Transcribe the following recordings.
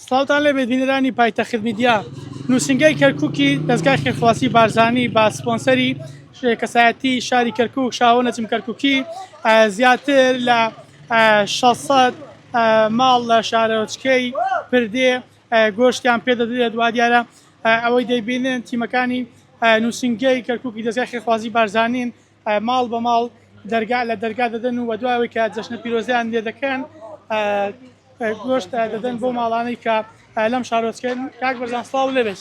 سڵاوتان لێ بێبینەرانی پایتەخت میدیا نووسنگەی کەرکووکی دەستگای خێرخواسی بارزانی با سپۆنسەری کەسایەتی شاری کەرکووک شاوە نەجم کەرکووکی زیاتر لە 600 ماڵ لە شارۆچکەی پردێ گۆشتیان پێدەدرێت دوا دیارە ئەوەی دەیبینن تیمەکانی نووسنگەی کەرکووکی دەستگای خێرخوازی بارزانین ماڵ بە ماڵ دەرگا لە دەرگا دەدەن و دوایەوەی کە جەژنە پیرۆزیان لێ دەکەن گۆشت دەدەن بۆ ماڵانەی کە لەم شارۆچکەن کاک بەرزان سڵاو لێبێت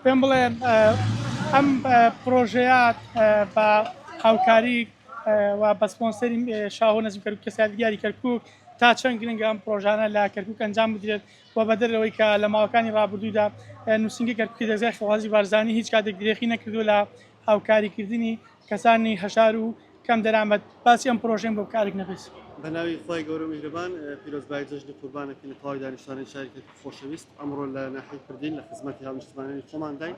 پێم بڵێن ئەم پرۆژەیە بە هاوکاری و بە سپۆنسەری شاهۆ نەجم کەرکووک کەسایەتی دیاری کەرکووک تا چەند گرنگە ئەم پرۆژانە لە کەرکووک ئەنجام بدرێت و بە دەرەوەی کە لە ماوەکانی ڕابردوودا نووسنگی کەرکووکی دەستگای خێرخوازی بارزانی هیچ کاتێک درێخی نەکردو لە هاوکاریکردنی کەسانی هەژار و کەم دەرامەت باسی ئەم پرۆژەم بۆ کارێک نەبێت. بەناوی خۆی گەورە میهرەبان پیرۆزبای جەژنی قوربانەکەی تەواوی دانیشتوانی شارێکی خۆشەویست ئەمڕۆ لە ناحیەی کوردین لە خزمەتی هاونیشتمانیانی خۆمان داین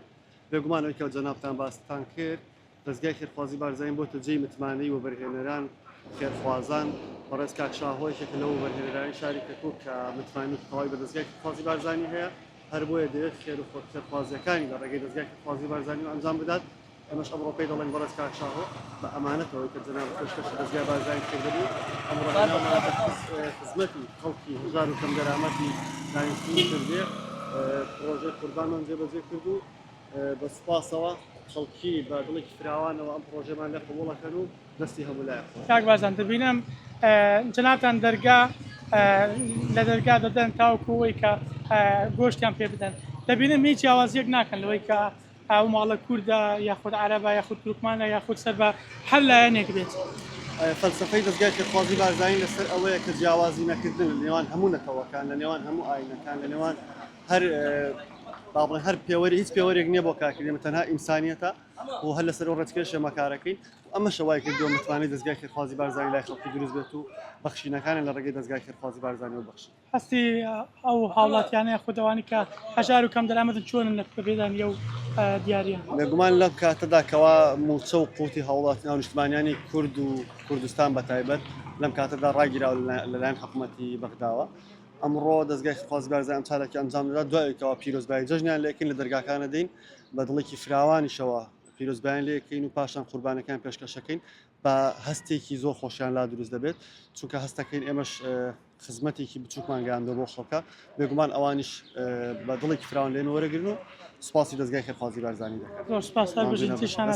بێگومانەوەی کە جەنابتان باستان کرد دەستگای خێرخوازی بارزانی بۆتە جێی متمانەی وەبەرهێنەران خێرخوازان بەڕێز کاک شاهۆیەکێک لەو وەبەرهێنەرانی شاری کەرکووک کە متمانی تەواوی بە دەستگای خێرخوازی بارزانی هەیە هەر بۆیە دەوێت خێر و خێرخوازیەکانی لە ڕێگەی دەستگای خێرخوازی بارزانی و ئەنجام بدات ئەمەش ئەمڕۆ پێی دەڵێن بەڕێز کاک شاهۆ بە ئەمانەتەوەی کە جەناب پێشکەش دەستگای بارزانی کردبوو ئەمڕۆ خزمەتی خەڵکی هەژار و کەم دەرامەتی دانیشتنی کردێ پرۆژەی قوربانمان جێبەجێ کردو بە سوپاسەوە خەڵکی بە دڵێکی فراوانەوە ئەم پرۆژەمان لە قبوڵەکەن و دەستی هەموو لایەک کاک بارزان دەبینم جەنابتان دەرگا لە دەرگا دەدەن تاوەکوەوەی کە گۆشتیان پێ بدەن دەبینم هیچ جیاوازیەک ناکەن لەوەی کە ئەو ماڵە کووردە یاخود عەرەبە یاخود تورکمانە یاخود سەربە هەر لایەنێک بێت. فەلسفەی دەستگای خێرخوازی بارزانی لەسەر ئەوەیە کە جیاوازی نەکردن لە نێوان هەموو نەتەوەکان لە نێوان هەموو ئاینەکان لە نێوان هەر پێوەری هیچ پێوەرێک نییە بۆ کارکردن تەنها ئینسانیەتە و هەر لەسەر ئەو ڕێچکەی شێمەکارەکەین ئەمە شەوای کردووە متوانێت دەستگای خێرخوازی بارزانی لای خەڵکی دروست بێت و بەخشینەکانە لە ڕێگەی دەستگای خێرخوازی بارزانی و بەخشین هەستی ئەو هاوڵاتیانەیە خودەوانی کە هەژار و کەم دەرامەتن چۆنن لە بێدانیە و دیاریە بێگومان لەم کاتەدا کەوا موڵچە و قوتی هاوڵاتی ناونیشتمانیانی کورد و کوردستان بەتایبەت لەم کاتەدا ڕاگیراوە لەلایەن حکوومەتی بەغداوە ئەمڕۆ دەستگای خێرخوازی بارزانی ئەم چالێکی ئەنجام دەدا دوایەوە پیرۆزبایی جەژنیان لێکن لە دەرگاکانە دەین بە دڵێکی فراوانیشەوە پیرۆزبیان لێکەین و پاشان قوربانەکان پێشکەشەکەین بە هەستێکی زۆر خۆشیان لا دروست دەبێت چونکە هەستەکەین ئێمەش خزمەتێکی بچووکمان گەیاندووە بۆ خەڵکە بێگومان ئەوانیش بە دڵێکی فراوان لێن وەرەگرن و سوپاسی دەستگای خێرخوازی بارزانی دەکەن. زۆر سوپاس هەر بژینتیشان